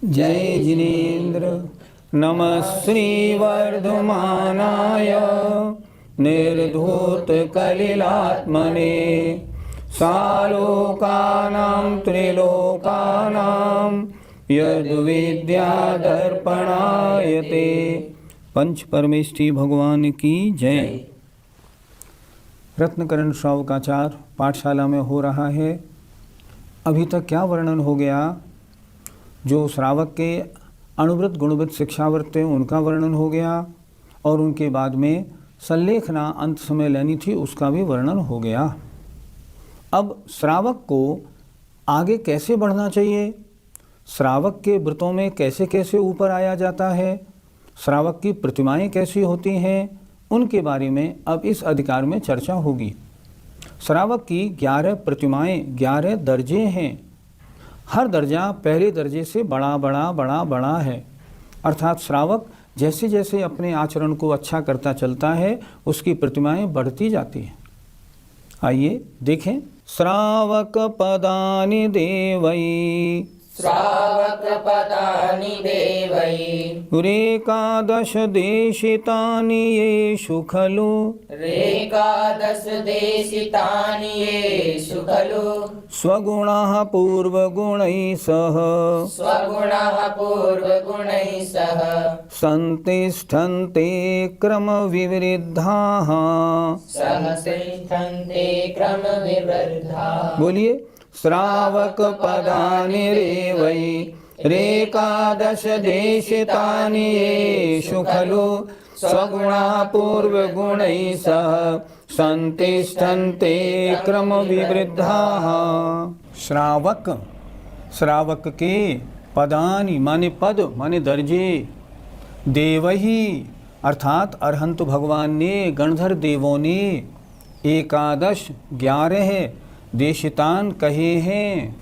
जय जिनेन्द्र। नमः श्रीवर्धमानाय निर्धूतकलिलात्मने सालोकानां त्रिलोकानां यद्विद्यादर्पणायते। पंच परमेष्ठी भगवान की जय। रत्नकरण श्रावकाचार पाठशाला में हो रहा है। अभी तक क्या वर्णन हो गया? जो श्रावक के अणुव्रत गुणव्रत शिक्षाव्रत थे उनका वर्णन हो गया, और उनके बाद में संलेखना अंत समय लेनी थी उसका भी वर्णन हो गया। अब श्रावक को आगे कैसे बढ़ना चाहिए, श्रावक के व्रतों में कैसे कैसे ऊपर आया जाता है, श्रावक की प्रतिमाएं कैसी होती हैं, उनके बारे में अब इस अधिकार में चर्चा होगी। श्रावक की 11 प्रतिमाएं, 11 दर्जे हैं। हर दर्जा पहले दर्जे से बड़ा है। अर्थात श्रावक जैसे जैसे अपने आचरण को अच्छा करता चलता है उसकी प्रतिमाएं बढ़ती जाती हैं। आइए देखें। श्रावक पदानि देवई, श्रावक पदानि देवै, रेकादश देशितानि येषु खलु, रेकादश देशितानि येषु खलु, स्वगुणाः पूर्वगुणैः सह, स्वगुणः पूर्वगुणैः सह, संतिष्ठन्ते क्रमविवृद्धाः, संतिष्ठन्ते क्रमविवृद्धाः। बोलिए। श्रावक पदानि रेवै, रेकादश देशितानि येषु खलु, स्वगुणाः पूर्वगुणैः सह, संतिष्ठन्ते क्रमविवृद्धाः। श्रावक, श्रावक के पदानि माने पद माने दर्जे, देवही अर्थात अरहंत भगवान ने, गणधर देवों ने, एकादश 11 देशितान कहे हैं।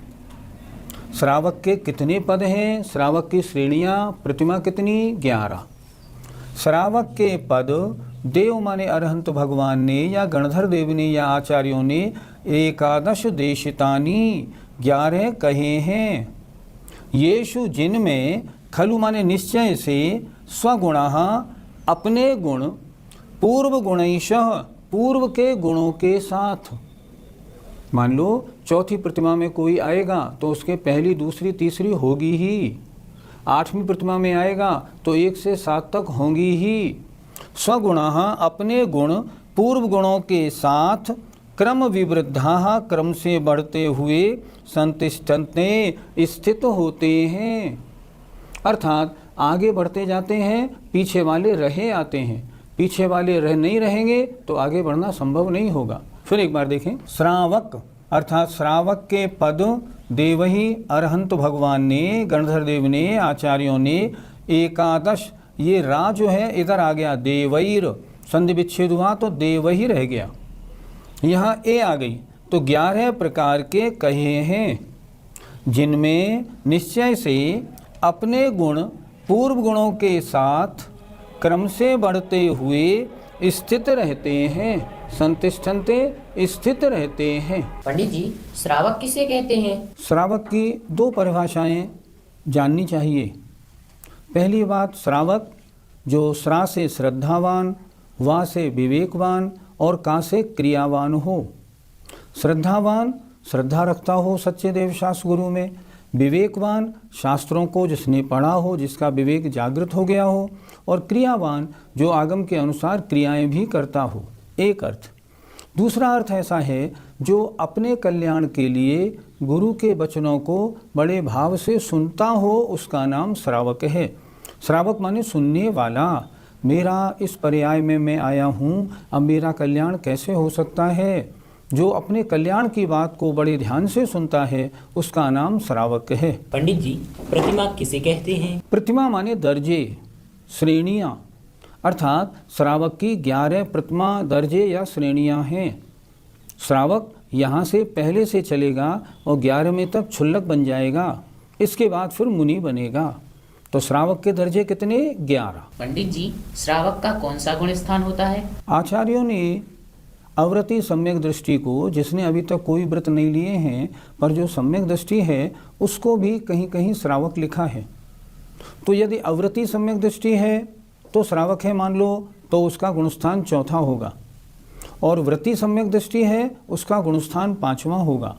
श्रावक के कितने पद हैं? श्रावक की श्रेणियां, प्रतिमा कितनी? 11। श्रावक के पद देव माने अरहंत भगवान ने या गणधर देव ने या आचार्यों ने एकादश देशितानी 11 कहे हैं। येषु जिनमें, खलु माने निश्चय से, स्वगुणाः अपने गुण, पूर्व गुणैशः पूर्व के गुणों के साथ। मान लो चौथी प्रतिमा में कोई आएगा तो उसके पहली दूसरी तीसरी होगी ही, 8वीं प्रतिमा में आएगा तो 1 से 7 तक होंगी ही। स्वगुणाः अपने गुण पूर्व गुणों के साथ, क्रम विवृद्धाः क्रम से बढ़ते हुए, संतिष्ठन्ते स्थित होते हैं। अर्थात आगे बढ़ते जाते हैं, पीछे वाले रहे आते हैं। पीछे वाले नहीं रहेंगे तो आगे बढ़ना संभव नहीं होगा। फिर एक बार देखें। श्रावक अर्थात श्रावक के पद देवही अरहंत भगवान ने, गणधर देव ने, आचार्यों ने, एकादश, ये रा जो है इधर आ गया, देवैर संधि विच्छेद हुआ तो देवही रह गया, यहाँ ए आ गई, तो 11 प्रकार के कहे हैं जिनमें निश्चय से अपने गुण पूर्व गुणों के साथ क्रम से बढ़ते हुए स्थित रहते हैं, संतिष्ठन्ते स्थित रहते हैं। पंडित जी, श्रावक किसे कहते हैं? श्रावक की 2 परिभाषाएं जाननी चाहिए। पहली बात, श्रावक जो श्रा से श्रद्धावान, वा से विवेकवान और का से क्रियावान हो। श्रद्धावान श्रद्धा रखता हो सच्चे देव शास्त्र गुरु में, विवेकवान शास्त्रों को जिसने पढ़ा हो, जिसका विवेक जागृत हो गया हो, और क्रियावान जो आगम के अनुसार क्रियाएं भी करता हो। एक अर्थ। दूसरा अर्थ ऐसा है जो अपने कल्याण के लिए गुरु के वचनों को बड़े भाव से सुनता हो, उसका नाम श्रावक है। श्रावक माने सुनने वाला। मेरा इस पर्याय में मैं आया हूँ, अब मेरा कल्याण कैसे हो सकता है, जो अपने कल्याण की बात को बड़े ध्यान से सुनता है उसका नाम श्रावक है। पंडित जी, प्रतिमा किसे कहते हैं? प्रतिमा माने दर्जे, श्रेणियाँ। अर्थात श्रावक की 11 प्रतिमा दर्जे या श्रेणियाँ हैं। श्रावक यहाँ से पहले से चलेगा और 11वें तक क्षुल्लक बन जाएगा, इसके बाद फिर मुनि बनेगा। तो श्रावक के दर्जे कितने? 11। पंडित जी, श्रावक का कौन सा गुण स्थान होता है? आचार्यों ने अव्रति सम्यक दृष्टि को, जिसने अभी तक कोई व्रत नहीं लिए हैं पर जो सम्यक दृष्टि है, उसको भी कहीं कहीं श्रावक लिखा है। तो यदि अवृत्ति सम्यक दृष्टि है तो श्रावक है मान लो, तो उसका गुणस्थान चौथा होगा, और वृत्ति सम्यक दृष्टि है उसका गुणस्थान पांचवां होगा।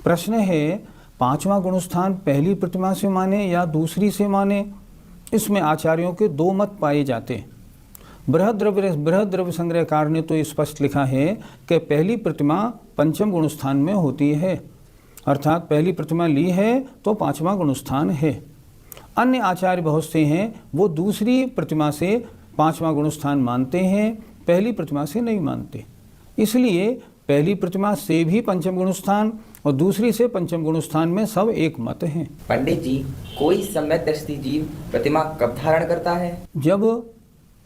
प्रश्न है, पांचवां गुणस्थान पहली प्रतिमा से माने या दूसरी से माने? इसमें आचार्यों के दो मत पाए जाते। बृहद द्रव्य संग्रहकार ने तो स्पष्ट लिखा है कि पहली प्रतिमा पंचम गुणस्थान में होती है, अर्थात पहली प्रतिमा ली है तो पांचवां गुणस्थान है। अन्य आचार्य बहुत से हैं वो दूसरी प्रतिमा से पांचवां गुणस्थान मानते हैं, पहली प्रतिमा से नहीं मानते। इसलिए पहली प्रतिमा से भी पंचम गुणस्थान और दूसरी से पंचम गुणस्थान में सब एक मत हैं। पंडित जी, कोई सम्यक दृष्टि जीव प्रतिमा कब धारण करता है? जब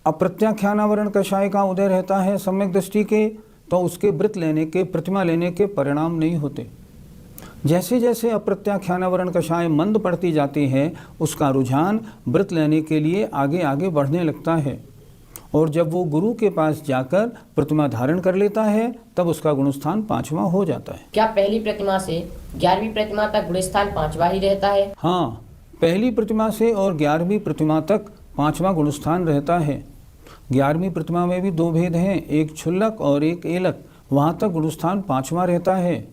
अप्रत्याख्यानावरण कषाय का उदय रहता है सम्यक दृष्टि के, तो उसके वृत्त लेने के, प्रतिमा लेने के परिणाम नहीं होते। जैसे जैसे अप्रत्याख्यानावरण कषाय मंद पड़ती जाती है, उसका रुझान वृत्त लेने के लिए आगे आगे बढ़ने लगता है, और जब वो गुरु के पास जाकर प्रतिमा धारण कर लेता है तब उसका गुणस्थान पांचवा हो जाता है। क्या पहली प्रतिमा से 11वीं प्रतिमा तक गुणस्थान पांचवा ही रहता है? हाँ, पहली प्रतिमा से और 11वीं प्रतिमा तक पांचवा गुणस्थान रहता है। 11वीं प्रतिमा में भी दो भेद हैं, एक क्षुल्लक और एक एलक, वहाँ तक गुणस्थान पांचवा रहता है।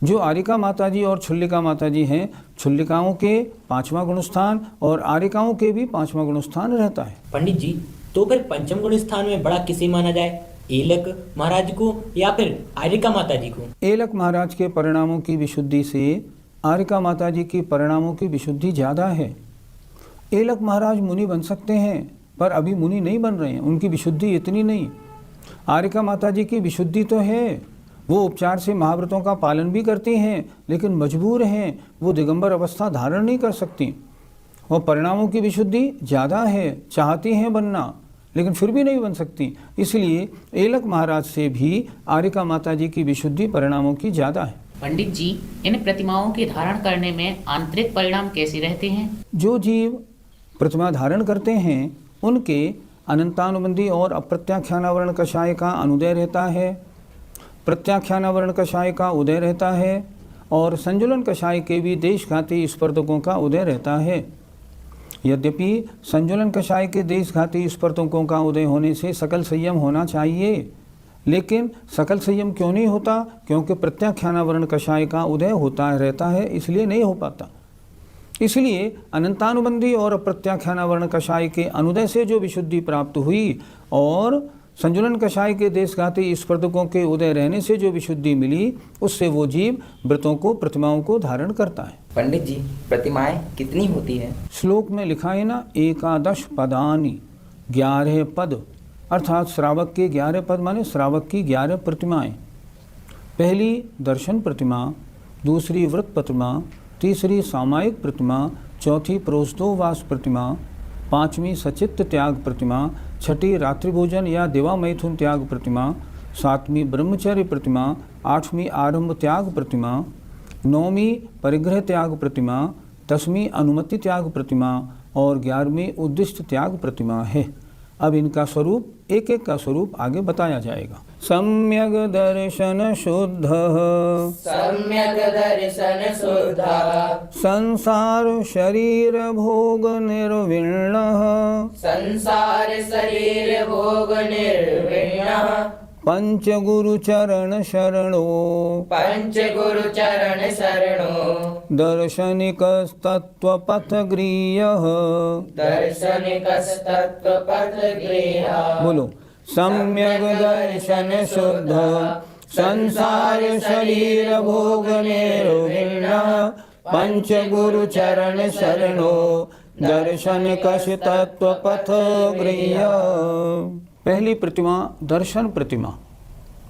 जो आरिका माताजी और क्षुल्लिका माताजी हैं, क्षुल्लिकाओं के पांचवा गुणस्थान और आरिकाओं के भी पांचवा गुणस्थान रहता है। पंडित जी, तो फिर पंचम गुण स्थान में बड़ा किसे माना जाए, एलक महाराज को या फिर आरिका माताजी को? एलक महाराज के परिणामों की विशुद्धि से आरिका माताजी की परिणामों की विशुद्धि ज़्यादा है। एलक महाराज मुनि बन सकते हैं पर अभी मुनि नहीं बन रहे हैं, उनकी विशुद्धि इतनी नहीं। आरिका माताजी की विशुद्धि तो है, वो उपचार से महाव्रतों का पालन भी करती हैं, लेकिन मजबूर हैं, वो दिगंबर अवस्था धारण नहीं कर सकती। और परिणामों की विशुद्धि ज़्यादा है, चाहती हैं बनना लेकिन फिर भी नहीं बन सकती। इसलिए एलक महाराज से भी आरिका माताजी की विशुद्धि परिणामों की ज़्यादा है। पंडित जी, इन प्रतिमाओं के धारण करने में आंतरिक परिणाम कैसे रहते हैं? जो जीव प्रतिमा धारण करते हैं उनके अनंतानुबंधी और अप्रत्याख्यानावरण कषाय का अनुदय रहता है, प्रत्याख्यानावरण कषाय का उदय रहता है, और संजुलन कषाय के भी देशघाती स्पर्धकों का उदय रहता है। यद्यपि संजुलन कषाय के देशघाती स्पर्धकों का उदय होने से सकल संयम होना चाहिए, लेकिन सकल संयम क्यों नहीं होता? क्योंकि प्रत्याख्यानावरण कषाय का उदय होता रहता है, इसलिए नहीं हो पाता। इसलिए अनंतानुबंधी और अप्रत्याख्यानावरण कषाय के अनुदय से जो विशुद्धि प्राप्त हुई और संजुलन कषाय के देशघाती स्पर्धकों के उदय रहने से जो विशुद्धि मिली, उससे वो जीव व्रतों को, प्रतिमाओं को धारण करता है। पंडित जी, प्रतिमाएं कितनी होती है? श्लोक में लिखा है ना, 11 पदानी, 11 पद, अर्थात श्रावक के 11 पद माने श्रावक की 11 प्रतिमाएं। पहली दर्शन प्रतिमा, दूसरी व्रत प्रतिमा, तीसरी सामायिक प्रतिमा, चौथी प्रोष्ठोवास प्रतिमा, पांचवी सचित्त त्याग प्रतिमा, छठी रात्रि भोजन या दिवा मैथुन त्याग प्रतिमा, सातवीं ब्रह्मचर्य प्रतिमा, आठवीं आरंभ त्याग प्रतिमा, नौवीं परिग्रह त्याग प्रतिमा, 10वीं अनुमति त्याग प्रतिमा और 11वीं उद्दिष्ट त्याग प्रतिमा है। अब इनका स्वरूप एक एक का स्वरूप आगे बताया जाएगा। सम्यक दर्शन शुद्ध, सम्यक दर्शन शुद्ध, संसार शरीर भोग निर्विण्ण, संसार शरीर भोग निर्विण्ण, पंच गुरु चरण शरणो, पंच गुरु चरण शरणो, दर्शनिक तत्व पथ गृह्य, दर्शनिक तत्व पथ गृह्य। बोलो, सम्यक दर्शन शुद्ध, संसार शरीर भोग निर्विण्ण, पंच गुरु चरण शरणो, दर्शन कश तत्व पथ गृह्य। पहली प्रतिमा दर्शन प्रतिमा,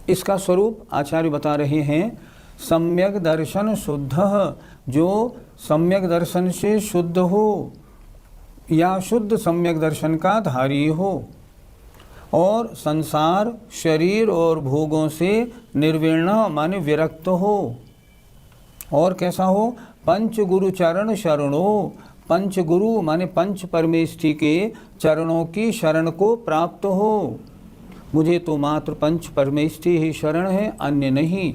इसका स्वरूप आचार्य बता रहे हैं। सम्यक दर्शन शुद्ध, जो सम्यक दर्शन से शुद्ध हो या शुद्ध सम्यक दर्शन का धारी हो, और संसार शरीर और भोगों से निर्विण्ण माने विरक्त हो। और कैसा हो? पंच गुरु चरण शरणो, पंच गुरु माने पंच परमेष्ठी के चरणों की शरण को प्राप्त हो। मुझे तो मात्र पंच परमेष्ठी ही शरण है, अन्य नहीं।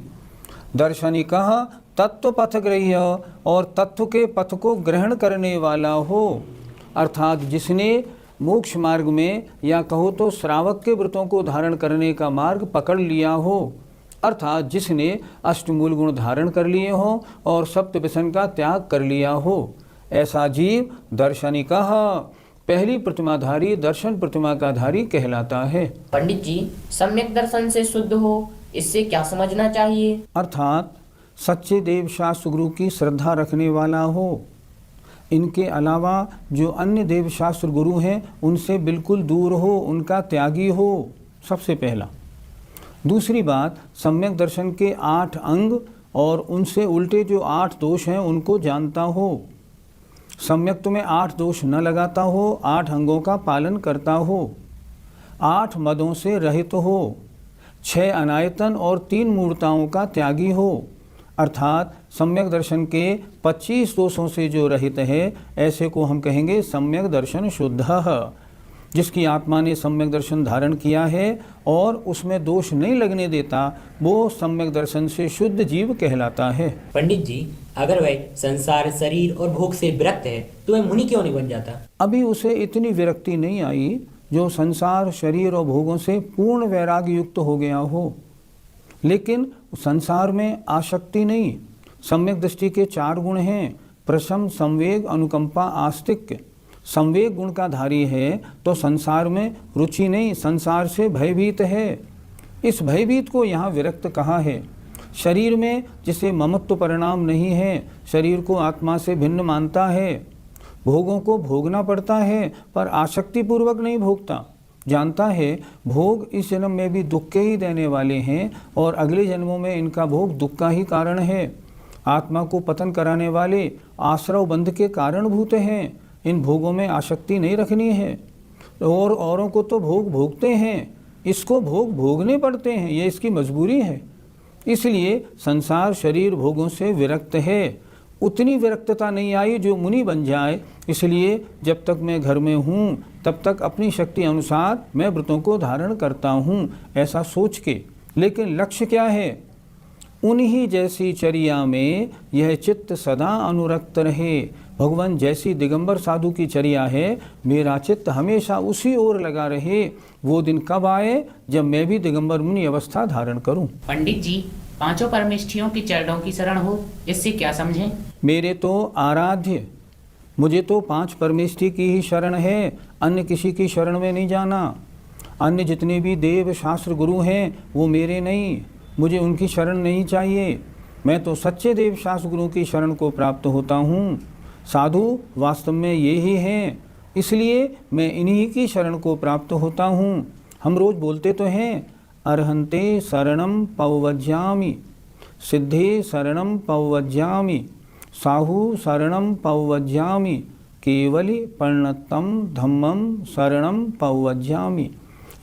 दर्शनिकः तत्व पथ गृह्य, और तत्व के पथ को ग्रहण करने वाला हो। अर्थात जिसने मोक्ष मार्ग में या कहो तो श्रावक के व्रतों को धारण करने का मार्ग पकड़ लिया हो, अर्थात जिसने अष्टमूल गुण धारण कर लिए हो और सप्त व्यसन का त्याग कर लिया हो, ऐसा जीव दर्शनिकः पहली प्रतिमाधारी दर्शन प्रतिमा का धारी कहलाता है। पंडित जी, सम्यक दर्शन से शुद्ध हो, इससे क्या समझना चाहिए? अर्थात सच्चे देव शास्त्र गुरु की श्रद्धा रखने वाला हो, इनके अलावा जो अन्य देव शास्त्र गुरु हैं उनसे बिल्कुल दूर हो, उनका त्यागी हो, सबसे पहला। दूसरी बात, सम्यक दर्शन के 8 अंग और उनसे उल्टे जो 8 दोष हैं उनको जानता हो, सम्यक में 8 दोष न लगाता हो, 8 अंगों का पालन करता हो, 8 मदों से रहित हो, 6 अनायतन और 3 मूर्ताओं का त्यागी हो, अर्थात सम्यक दर्शन के 25 दोषों से जो रहित है, ऐसे को हम कहेंगे सम्यक दर्शन शुद्धः। जिसकी आत्मा ने सम्यक दर्शन धारण किया है और उसमें दोष नहीं लगने देता, वो सम्यक दर्शन से शुद्ध जीव कहलाता है। पंडित जी, अगर वह संसार, शरीर और भोग से विरक्त है तो वह मुनि क्यों नहीं बन जाता? अभी उसे इतनी विरक्ति नहीं आई जो संसार, शरीर और भोगों से पूर्ण वैराग्य युक्त हो गया हो, लेकिन संसार में आसक्ति नहीं। सम्यक दृष्टि के 4 गुण हैं, प्रशम, संवेग, अनुकंपा, आस्तिक्य। संवेग गुण का धारी है तो संसार में रुचि नहीं, संसार से भयभीत है। इस भयभीत को यहाँ विरक्त कहा है। शरीर में जिसे ममत्व परिणाम नहीं है, शरीर को आत्मा से भिन्न मानता है, भोगों को भोगना पड़ता है पर आसक्ति पूर्वक नहीं भोगता, जानता है भोग इस जन्म में भी दुख के ही देने वाले हैं और अगले जन्मों में इनका भोग दुख का ही कारण है। आत्मा को पतन कराने वाले आश्रव बंध के कारणभूत हैं, इन भोगों में आसक्ति नहीं रखनी है। और औरों को तो भोग भोगते हैं, इसको भोग भोगने पड़ते हैं, ये इसकी मजबूरी है। इसलिए संसार, शरीर, भोगों से विरक्त है। उतनी विरक्तता नहीं आई जो मुनि बन जाए। इसलिए जब तक मैं घर में हूँ तब तक अपनी शक्ति अनुसार मैं व्रतों को धारण करता हूँ, ऐसा सोच के। लेकिन लक्ष्य क्या है? उन्हीं जैसी चर्या में यह चित्त सदा अनुरक्त रहे। भगवान जैसी दिगंबर साधु की चर्या है, मेरा चित्त हमेशा उसी ओर लगा रहे। वो दिन कब आए जब मैं भी दिगंबर मुनि अवस्था धारण करूं। पंडित जी, 5 परमेष्ठियों की चरणों की शरण हो, इससे क्या समझें? मेरे तो आराध्य, मुझे तो 5 परमेष्ठि की ही शरण है, अन्य किसी की शरण में नहीं जाना। अन्य जितने भी देव शास्त्र गुरु हैं वो मेरे नहीं, मुझे उनकी शरण नहीं चाहिए। मैं तो सच्चे देव शास्त्र गुरु की शरण को प्राप्त होता हूँ। साधु वास्तव में ये ही हैं, इसलिए मैं इन्हीं की शरण को प्राप्त होता हूँ। हम रोज़ बोलते तो हैं, अर्हन्ते शरणम पवज्यामि, सिद्धे शरणम पवज्यामि, साहु शरणम पवज्यामि, केवली पर्णतम धम्मम शरणम पवज्यामि।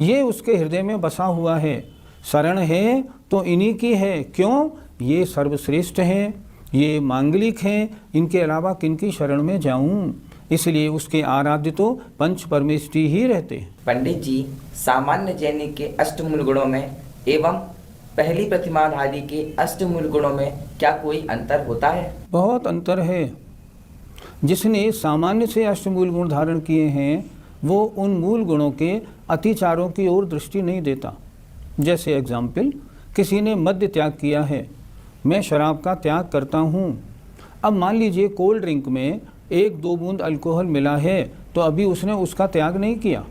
ये उसके हृदय में बसा हुआ है। शरण है तो इन्हीं की है। क्यों? ये सर्वश्रेष्ठ हैं, ये मांगलिक हैं, इनके अलावा किनकी शरण में जाऊं? इसलिए उसके आराध्य तो 5 परमेष्ठी ही रहते हैं। पंडित जी, सामान्य जैनी के अष्टमूल गुणों में एवं पहली प्रतिमाधारी के अष्टमूल गुणों में क्या कोई अंतर होता है? बहुत अंतर है। जिसने सामान्य से अष्टमूल गुण धारण किए हैं वो उन मूल गुणों के अतिचारों की ओर दृष्टि नहीं देता। जैसे एग्जाम्पल, किसी ने मद्य त्याग किया है, मैं शराब का त्याग करता हूँ। अब मान लीजिए कोल्ड ड्रिंक में 1-2 बूंद अल्कोहल मिला है तो अभी उसने उसका त्याग नहीं किया।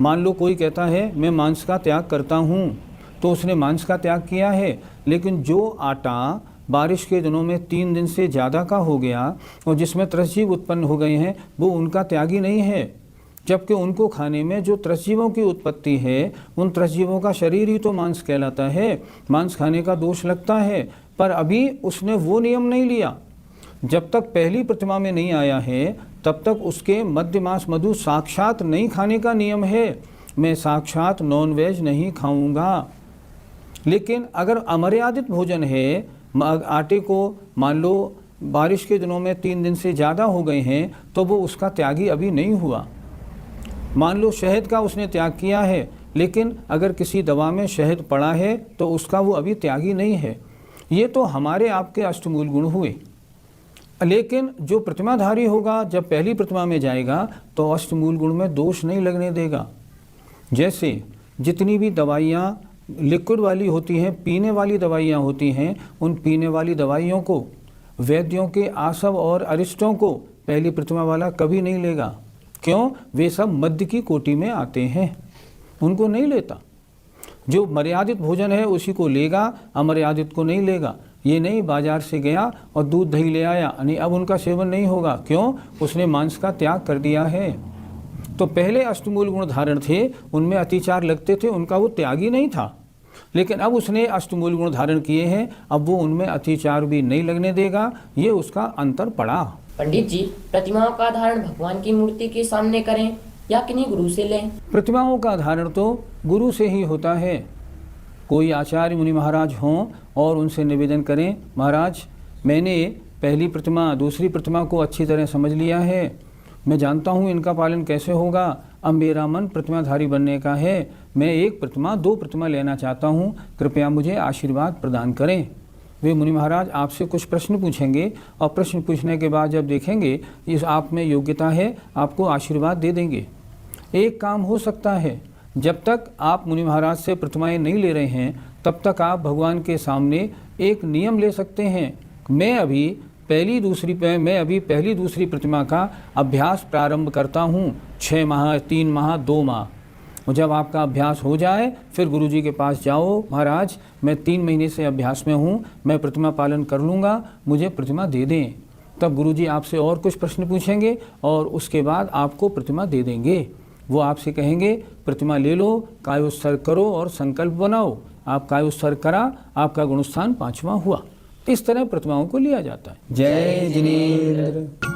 मान लो कोई कहता है मैं मांस का त्याग करता हूँ, तो उसने मांस का त्याग किया है, लेकिन जो आटा बारिश के दिनों में 3 दिन से ज़्यादा का हो गया और जिसमें त्रसजीव उत्पन्न हो गए हैं वो उनका त्यागी नहीं है। जबकि उनको खाने में जो त्रसजीवों की उत्पत्ति है, उन त्रसजीवों का शरीर ही तो मांस कहलाता है। मांस खाने का दोष लगता है, पर अभी उसने वो नियम नहीं लिया। जब तक पहली प्रतिमा में नहीं आया है तब तक उसके मध्य मांस मधु साक्षात नहीं खाने का नियम है। मैं साक्षात नॉन वेज नहीं खाऊंगा। लेकिन अगर अमर्यादित भोजन है, आटे को मान लो बारिश के दिनों में 3 दिन से ज़्यादा हो गए हैं तो वो उसका त्यागी अभी नहीं हुआ। मान लो शहद का उसने त्याग किया है, लेकिन अगर किसी दवा में शहद पड़ा है तो उसका वो अभी त्यागी नहीं है। ये तो हमारे आपके अष्टमूल गुण हुए। लेकिन जो प्रतिमाधारी होगा जब पहली प्रतिमा में जाएगा तो अष्टमूल गुण में दोष नहीं लगने देगा। जैसे जितनी भी दवाइयाँ लिक्विड वाली होती हैं, पीने वाली दवाइयाँ होती हैं, उन पीने वाली दवाइयों को वैद्यों के आसव और अरिष्टों को पहली प्रतिमा वाला कभी नहीं लेगा। क्यों? वे सब मध्य की कोटि में आते हैं, उनको नहीं लेता। जो मर्यादित भोजन है उसी को लेगा, अमर्यादित को नहीं लेगा। ये नहीं बाजार से गया और दूध दही ले आया, नहीं अब उनका सेवन नहीं होगा। क्यों? उसने मांस का त्याग कर दिया है। तो पहले अष्टमूल गुण धारण थे, उनमें अतिचार लगते थे, उनका वो त्यागी नहीं था। लेकिन अब उसने अष्टमूल गुण धारण किए हैं, अब वो उनमें अतिचार भी नहीं लगने देगा। ये उसका अंतर पड़ा। पंडित जी, प्रतिमाओं का धारण भगवान की मूर्ति के सामने करें या किन्हीं गुरु से लें? प्रतिमाओं का धारण तो गुरु से ही होता है। कोई आचार्य मुनि महाराज हों और उनसे निवेदन करें, महाराज मैंने पहली प्रतिमा दूसरी प्रतिमा को अच्छी तरह समझ लिया है, मैं जानता हूँ इनका पालन कैसे होगा, अब मेरा मन प्रतिमाधारी बनने का है, मैं एक प्रतिमा दो प्रतिमा लेना चाहता हूँ, कृपया मुझे आशीर्वाद प्रदान करें। वे मुनि महाराज आपसे कुछ प्रश्न पूछेंगे और प्रश्न पूछने के बाद जब देखेंगे इस आप में योग्यता है, आपको आशीर्वाद दे देंगे। एक काम हो सकता है, जब तक आप मुनि महाराज से प्रतिमाएं नहीं ले रहे हैं तब तक आप भगवान के सामने एक नियम ले सकते हैं, मैं अभी पहली दूसरी प्रतिमा का अभ्यास प्रारंभ करता हूँ, 6 माह 3 माह 2 माह। और जब आपका अभ्यास हो जाए फिर गुरुजी के पास जाओ, महाराज मैं 3 महीने से अभ्यास में हूँ, मैं प्रतिमा पालन कर लूँगा, मुझे प्रतिमा दे दें। तब गुरुजी आपसे और कुछ प्रश्न पूछेंगे और उसके बाद आपको प्रतिमा दे देंगे। वो आपसे कहेंगे प्रतिमा ले लो, कायोत्सर्ग करो और संकल्प बनाओ। आप कायोत्सर्ग करा, आपका गुणस्थान 5वां हुआ। इस तरह प्रतिमाओं को लिया जाता है। जय जिनेंद्र।